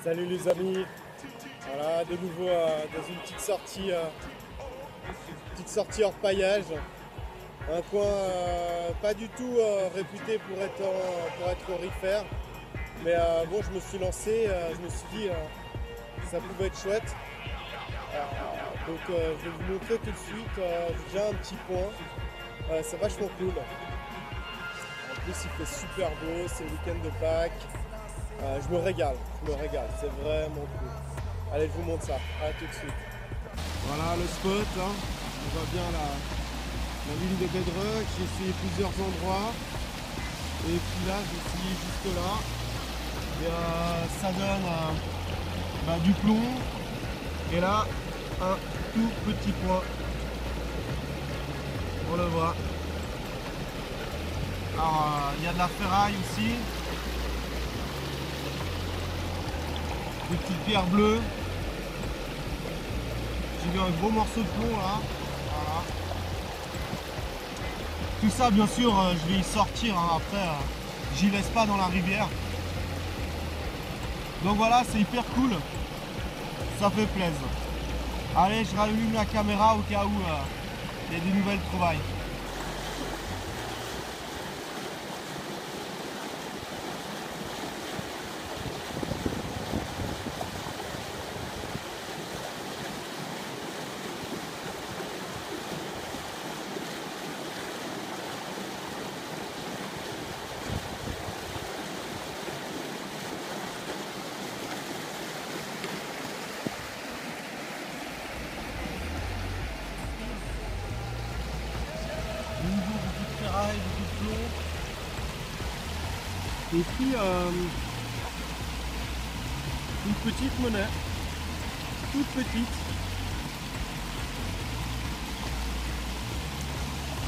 Salut les amis, voilà de nouveau dans une petite sortie hors paillage, un coin pas du tout réputé pour être aurifère, mais bon je me suis lancé, je me suis dit ça pouvait être chouette, donc je vais vous montrer tout de suite déjà un petit point, c'est vachement cool, en plus il fait super beau, c'est le week-end de Pâques. Je me régale, c'est vraiment cool. Allez, je vous montre ça, à tout de suite. Voilà le spot, hein. On voit bien la ligne de bedrock, j'ai essayé plusieurs endroits. Et puis là, j'ai essayé juste là. Et ça donne du plomb. Et là, un tout petit point. On le voit. Alors, il y a de la ferraille aussi. Des petites pierres bleues. J'ai vu un gros morceau de plomb là. Voilà. Tout ça bien sûr je vais y sortir hein. Après j'y laisse pas dans la rivière. Donc voilà, c'est hyper cool. Ça fait plaisir. Allez, je rallume la caméra au cas où il y a des nouvelles trouvailles. De nouveau beaucoup de ferraille, beaucoup de plomb. Et puis une petite monnaie, toute petite.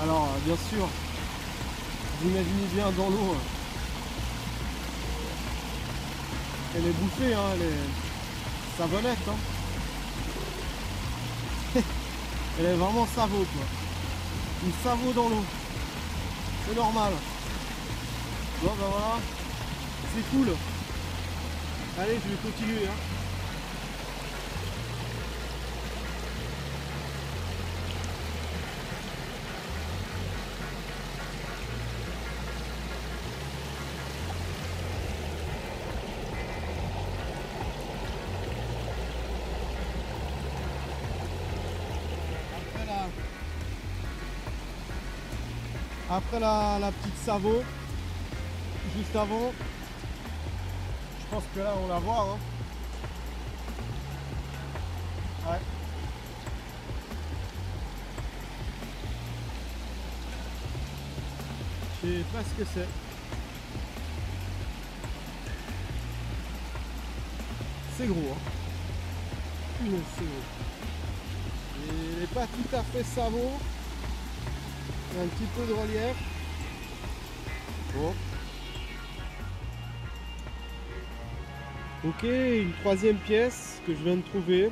Alors bien sûr, vous imaginez bien dans l'eau, elle est bouffée, hein, elle est savonnette. Hein. Elle est vraiment savot quoi. Une savot dans l'eau. C'est normal. Bon ben voilà. C'est cool. Allez, je vais continuer. Hein. Après la petite savot, juste avant, je pense que là on la voit. Hein. Ouais. Je sais pas ce que c'est. C'est gros. Hein. C'est gros. Il n'est pas tout à fait savot. Il y a un petit peu de relief. Bon. Ok, une troisième pièce que je viens de trouver.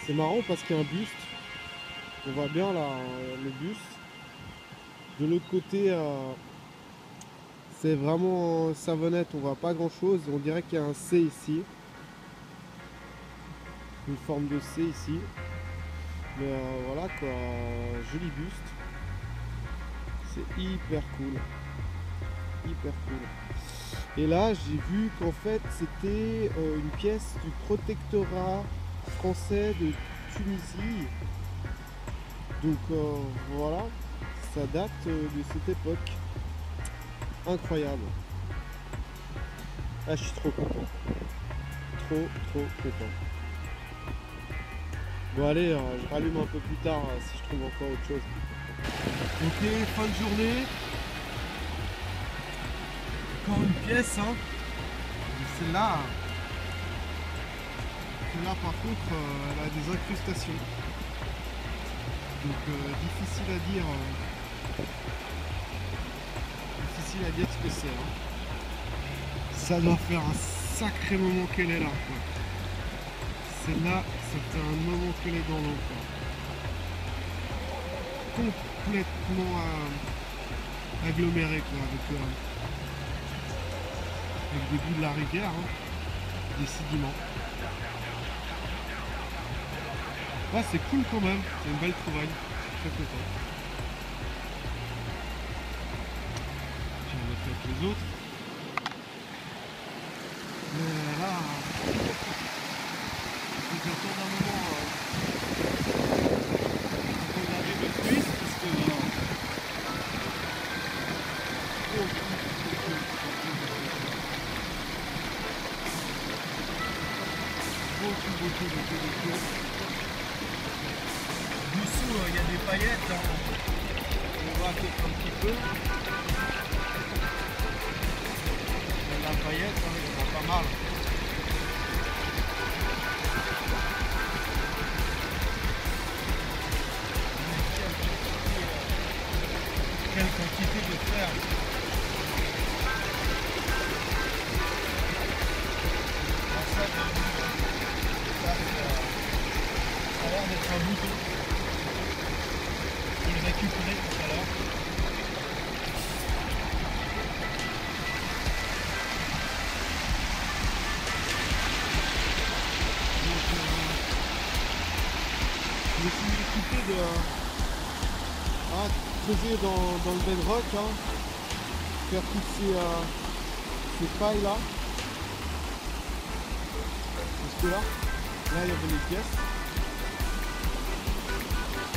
C'est marrant parce qu'il y a un buste. On voit bien là le buste. De l'autre côté, c'est vraiment savonnette, on voit pas grand chose. On dirait qu'il y a un C ici. Une forme de C ici. Mais voilà quoi, joli buste. C'est hyper cool. Hyper cool. Et là j'ai vu qu'en fait c'était une pièce du protectorat français de Tunisie. Donc voilà, ça date de cette époque. Incroyable. Ah, je suis trop content. Trop content. Bon allez, je rallume un peu plus tard si je trouve encore autre chose. Ok, fin de journée. Encore une pièce, hein. Celle-là par contre, elle a des incrustations. Donc difficile à dire. Difficile à dire ce que c'est. Hein. Ça doit faire un sacré moment qu'elle est là. Quoi. Celle-là, ça fait un moment qu'elle est dans l'eau. Complètement aggloméré quoi, avec des bouts de la rivière, hein, des sédiments. Ouais, c'est cool quand même, c'est une belle trouvaille, je suis très content. J'en ai fait avec les autres. Mais là, il faut que j'attende un moment pour regarder le Suisse parce que beaucoup. Dessous, il y a des paillettes, hein. On voit un petit peu. La paillette, hein, il y en a pas mal. Quelle quantité de fer. Ça a l'air d'être un bouton. Je vais le récupérer tout à l'heure. Je me suis occupé de creuser dans le bedrock, hein, faire toutes ces pailles là. Parce que là il y avait les pièces.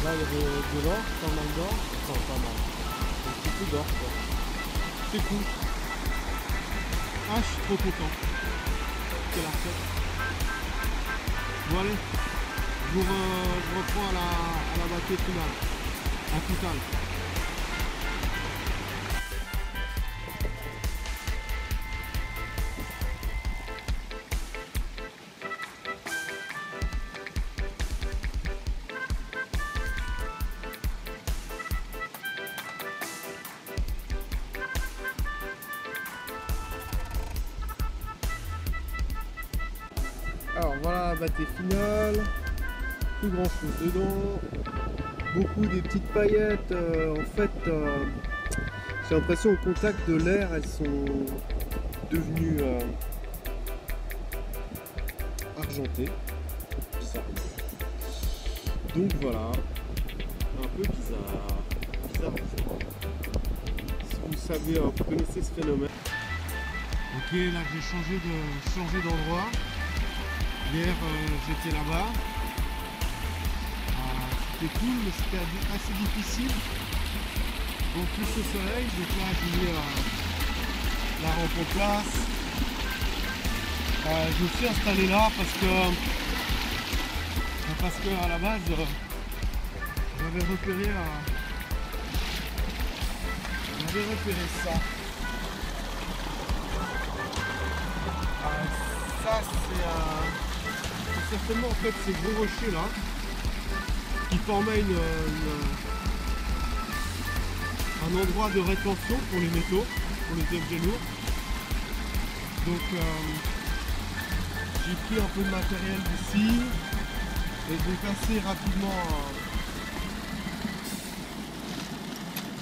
Là il y avait de l'or, pas mal d'or. Enfin pas mal. Un petit peu d'or quoi. C'est cool. Ah je suis trop content. C'est la fête. Bon allez. Je reprends à la battue finale. À tout à l'heure. Alors voilà la battue finale. Plus grand chose dedans, beaucoup des petites paillettes, en fait j'ai l'impression au contact de l'air elles sont devenues argentées, bizarre. Donc voilà, un peu bizarre. Si vous savez, vous connaissez ce phénomène. Ok, là j'ai changé d'endroit. Hier j'étais là-bas. C'était cool, mais c'était assez difficile. Donc plus ce soleil, donc là j'ai mis la rampe en place. Je me suis installé là parce que à la base j'avais repéré ça. Ça c'est certainement en fait ces gros rochers là qui formaient un endroit de rétention pour les métaux, pour les objets lourds. Donc j'ai pris un peu de matériel d'ici et je vais passer rapidement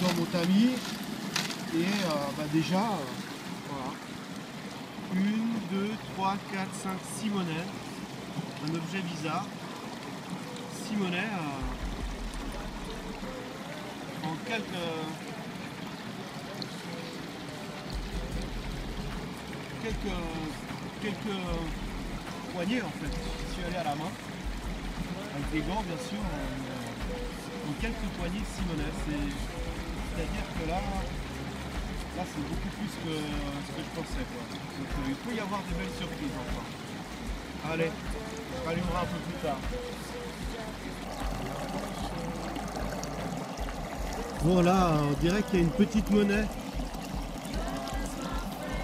dans mon tamis et déjà voilà, 1, 2, 3, 4, 5, 6 monnaies, un objet bizarre, 6 monnaies en quelques poignées en fait. Je suis allé à la main avec des gants bien sûr, en quelques poignées de 6 monnaies. C'est-à-dire que là c'est beaucoup plus que ce que je pensais quoi. Donc il peut y avoir des belles surprises enfin. Allez, je rallumerai un peu plus tard. Bon là on dirait qu'il y a une petite monnaie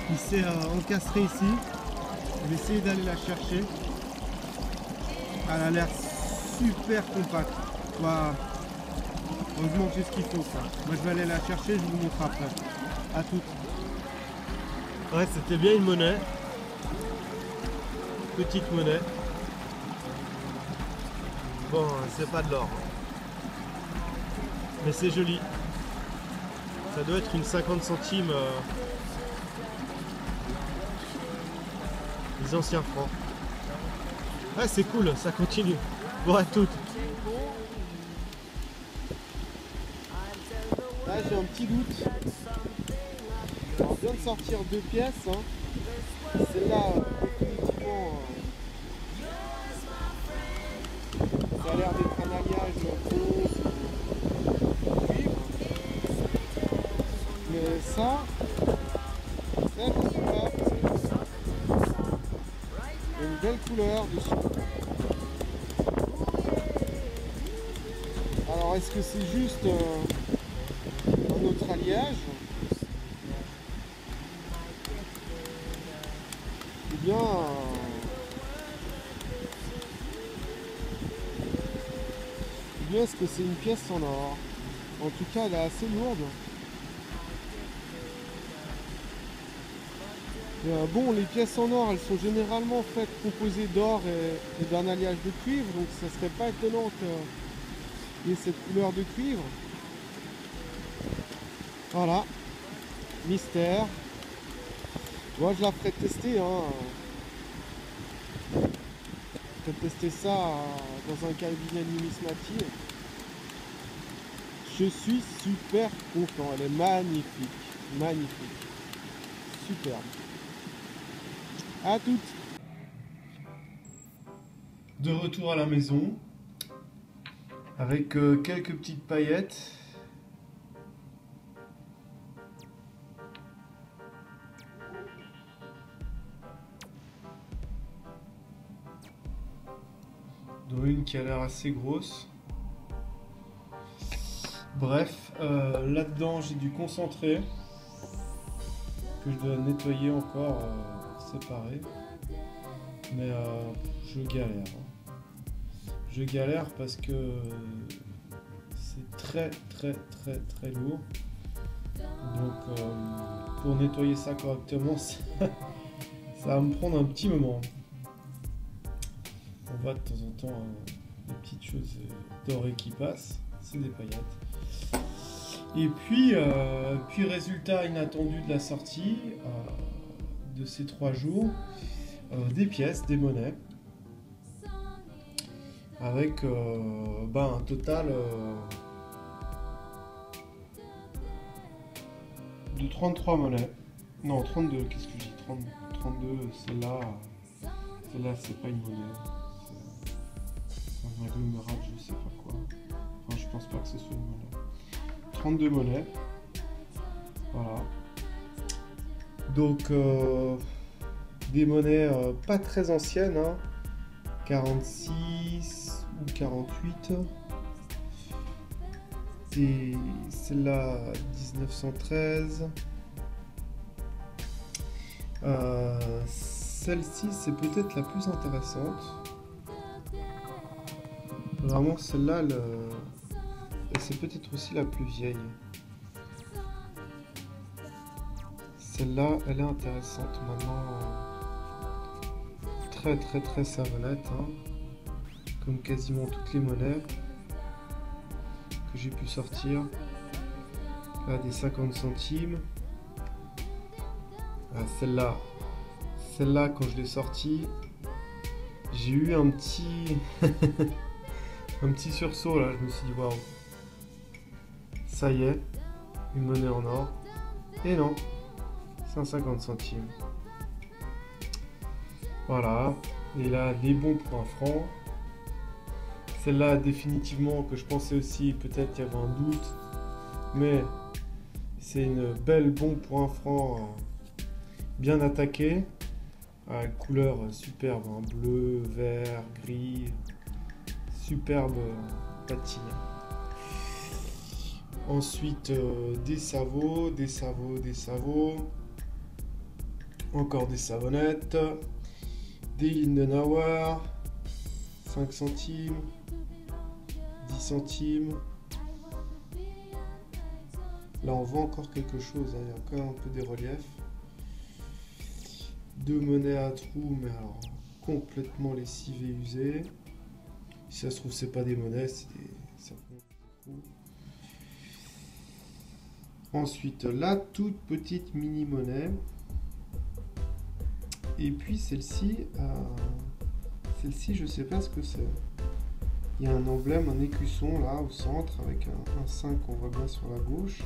qui s'est encastrée ici. Je vais essayer d'aller la chercher. Elle a l'air super compacte. Voilà. Heureusement que j'ai ce qu'il faut ça. Moi je vais aller la chercher, je vous montre après. À toutes. Ouais, c'était bien une monnaie. Petite monnaie. Bon, c'est pas de l'or. Mais c'est joli. Ça doit être une 50 centimes des anciens francs. Ah, c'est cool, ça continue. Bon, à toutes. Là, j'ai un petit doute. Alors, on vient de sortir 2 pièces. Hein. Celle-là, définitivement, ça a l'air d'être un alliage bronze ou cuivre. Mais ça, je sais pas. Il y a une belle couleur dessus. Alors, est-ce que c'est juste un autre alliage? Ou bien est-ce que c'est une pièce en or? En tout cas, elle est assez lourde. Et, bon, les pièces en or, elles sont généralement faites composées d'or et d'un alliage de cuivre, donc ça serait pas étonnant qu'il y ait cette couleur de cuivre. Voilà, mystère. Moi, je la ferai tester. Hein. Je vais tester ça dans un cabinet numismatique. Je suis super content. Elle est magnifique. Magnifique. Superbe. À toutes. De retour à la maison. Avec quelques petites paillettes. Dont une qui a l'air assez grosse. Bref, là-dedans j'ai du concentré que je dois nettoyer encore, séparer. Mais je galère. Je galère parce que c'est très lourd. Donc pour nettoyer ça correctement, ça va me prendre un petit moment. On voit de temps en temps des petites choses dorées qui passent, c'est des paillettes. Et puis résultat inattendu de la sortie de ces 3 jours, des pièces, des monnaies, avec un total de 33 monnaies. Non, 32, qu'est-ce que je dis, 32, celle-là c'est pas une monnaie. Un agglomérat, je sais pas quoi. Enfin, je pense pas que ce soit une monnaie. 32 monnaies. Voilà. Donc, des monnaies pas très anciennes. Hein. 46 ou 48. Et celle-là, 1913. Celle-ci, c'est peut-être la plus intéressante. Vraiment, celle-là, c'est peut-être aussi la plus vieille. Celle-là, elle est intéressante maintenant. Très savonnette. Hein. Comme quasiment toutes les monnaies que j'ai pu sortir. Là, des 50 centimes. Ah, celle-là, quand je l'ai sortie, j'ai eu un petit... un petit sursaut là, je me suis dit waouh, ça y est, une monnaie en or. Et non, 150 centimes. Voilà, et là, les bons pour un franc. Celle-là, définitivement, que je pensais aussi, peut-être il y avait un doute, mais c'est une belle bon pour un franc, bien attaquée, couleur superbe, hein, bleu, vert, gris. Superbe patine. Ensuite, des savots. Encore des savonnettes. Des Lindenauer. 5 centimes. 10 centimes. Là, on voit encore quelque chose. Hein. Il y a encore un peu des reliefs. 2 monnaies à trous, mais alors complètement lessivées, usées. Si ça se trouve, c'est pas des monnaies, c'est des... Ensuite, la toute petite mini-monnaie. Et puis celle-ci, je sais pas ce que c'est. Il y a un emblème, un écusson là au centre avec un 5 qu'on voit bien sur la gauche.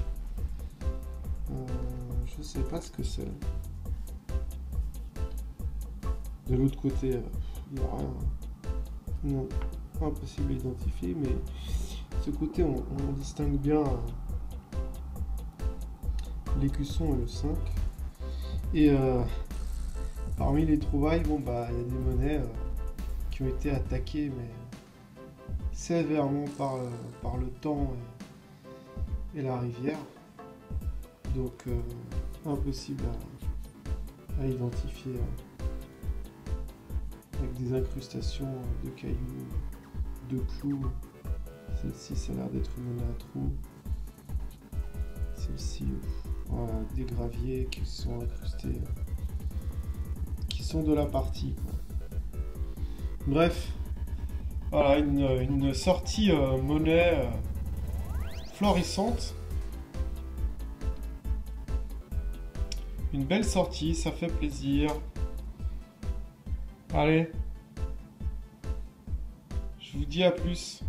Je sais pas ce que c'est. De l'autre côté, il n'y a rien. Non, impossible à identifier, mais ce côté, on distingue bien l'écusson et le 5. Et parmi les trouvailles, bon bah il y a des monnaies qui ont été attaquées, mais sévèrement par le temps et la rivière. Donc impossible à identifier avec des incrustations de cailloux, de clous. Celle-ci, ça a l'air d'être une monnaie à trous. Celle-ci, voilà, des graviers qui sont incrustés, qui sont de la partie, quoi. Bref, voilà, une sortie monnaie florissante. Une belle sortie, ça fait plaisir. Allez, je vous dis à plus.